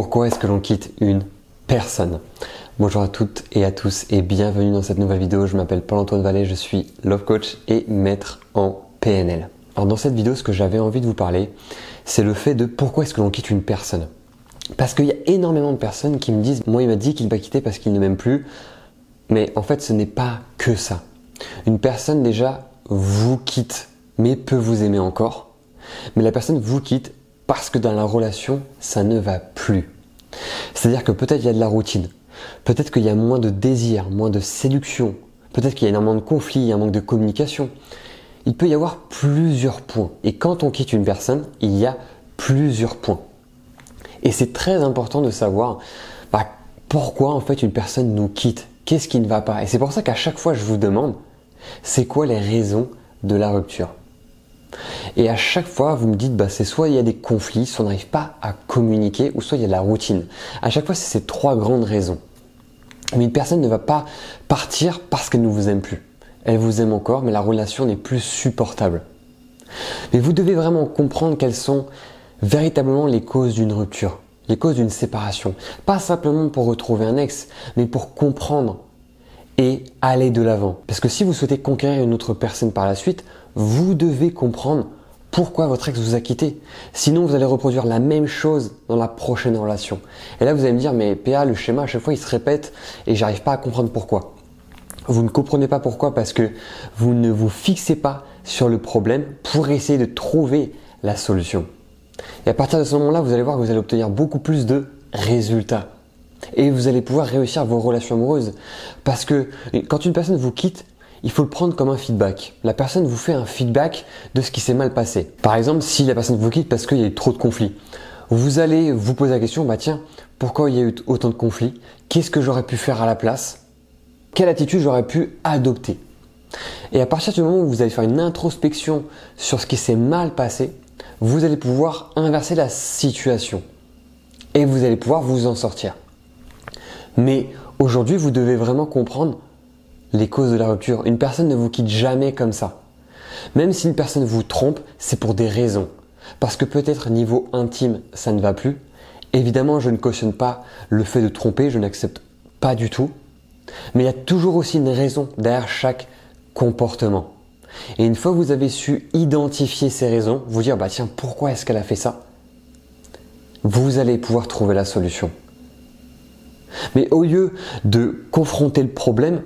Pourquoi est-ce que l'on quitte une personne? Bonjour à toutes et à tous et bienvenue dans cette nouvelle vidéo. Je m'appelle Paul-Antoine Vallée, je suis Love Coach et maître en PNL. Alors dans cette vidéo, ce que j'avais envie de vous parler, c'est le fait de pourquoi est-ce que l'on quitte une personne. Parce qu'il y a énormément de personnes qui me disent « Moi, il m'a dit qu'il m'a quitté parce qu'il ne m'aime plus. » Mais en fait, ce n'est pas que ça. Une personne déjà vous quitte, mais peut vous aimer encore. Mais la personne vous quitte parce que dans la relation, ça ne va plus. C'est-à-dire que peut-être il y a de la routine, peut-être qu'il y a moins de désir, moins de séduction, peut-être qu'il y a énormément de conflits, un manque de communication. Il peut y avoir plusieurs points. Et quand on quitte une personne, il y a plusieurs points. Et c'est très important de savoir pourquoi en fait une personne nous quitte, qu'est-ce qui ne va pas. Et c'est pour ça qu'à chaque fois je vous demande, c'est quoi les raisons de la rupture? Et à chaque fois, vous me dites, c'est soit il y a des conflits, soit on n'arrive pas à communiquer, ou soit il y a de la routine. À chaque fois, c'est ces trois grandes raisons. Mais une personne ne va pas partir parce qu'elle ne vous aime plus. Elle vous aime encore, mais la relation n'est plus supportable. Mais vous devez vraiment comprendre quelles sont véritablement les causes d'une rupture, les causes d'une séparation. Pas simplement pour retrouver un ex, mais pour comprendre et aller de l'avant. Parce que si vous souhaitez conquérir une autre personne par la suite, vous devez comprendre pourquoi votre ex vous a quitté. Sinon, vous allez reproduire la même chose dans la prochaine relation. Et là, vous allez me dire, mais PA, le schéma, à chaque fois, il se répète et j'arrive pas à comprendre pourquoi. Vous ne comprenez pas pourquoi parce que vous ne vous fixez pas sur le problème pour essayer de trouver la solution. Et à partir de ce moment-là, vous allez voir que vous allez obtenir beaucoup plus de résultats. Et vous allez pouvoir réussir vos relations amoureuses. Parce que quand une personne vous quitte, il faut le prendre comme un feedback. La personne vous fait un feedback de ce qui s'est mal passé. Par exemple, si la personne vous quitte parce qu'il y a eu trop de conflits, vous allez vous poser la question, tiens, pourquoi il y a eu autant de conflits? Qu'est-ce que j'aurais pu faire à la place? Quelle attitude j'aurais pu adopter? Et à partir du moment où vous allez faire une introspection sur ce qui s'est mal passé, vous allez pouvoir inverser la situation. Et vous allez pouvoir vous en sortir. Mais aujourd'hui, vous devez vraiment comprendre les causes de la rupture. Une personne ne vous quitte jamais comme ça. Même si une personne vous trompe, c'est pour des raisons. Parce que peut-être niveau intime, ça ne va plus. Évidemment, je ne cautionne pas le fait de tromper, je n'accepte pas du tout. Mais il y a toujours aussi une raison derrière chaque comportement. Et une fois que vous avez su identifier ces raisons, vous dire tiens, pourquoi est-ce qu'elle a fait ça? Vous allez pouvoir trouver la solution. Mais au lieu de confronter le problème,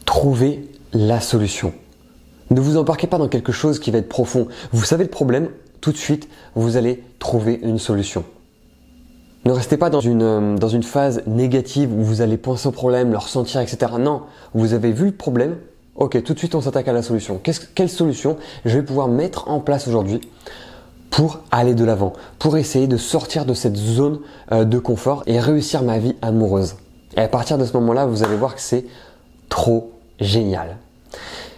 trouvez la solution. Ne vous embarquez pas dans quelque chose qui va être profond. Vous savez le problème, tout de suite, vous allez trouver une solution. Ne restez pas dans une phase négative où vous allez penser au problème, le ressentir, etc. Non, vous avez vu le problème, ok, tout de suite on s'attaque à la solution. Quelle solution je vais pouvoir mettre en place aujourd'hui pour aller de l'avant, pour essayer de sortir de cette zone de confort et réussir ma vie amoureuse. Et à partir de ce moment-là, vous allez voir que c'est trop génial.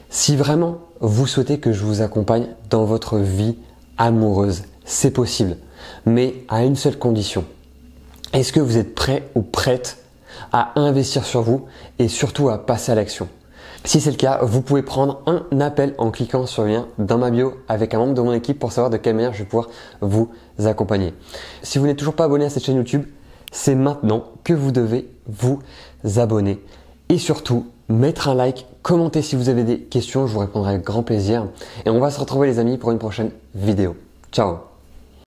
Si vraiment vous souhaitez que je vous accompagne dans votre vie amoureuse, c'est possible, mais à une seule condition. Est-ce que vous êtes prêt ou prête à investir sur vous et surtout à passer à l'action? Si c'est le cas, vous pouvez prendre un appel en cliquant sur le lien dans ma bio avec un membre de mon équipe pour savoir de quelle manière je vais pouvoir vous accompagner. Si vous n'êtes toujours pas abonné à cette chaîne YouTube, c'est maintenant que vous devez vous abonner et surtout mettre un like, commenter si vous avez des questions, je vous répondrai avec grand plaisir et on va se retrouver les amis pour une prochaine vidéo. Ciao!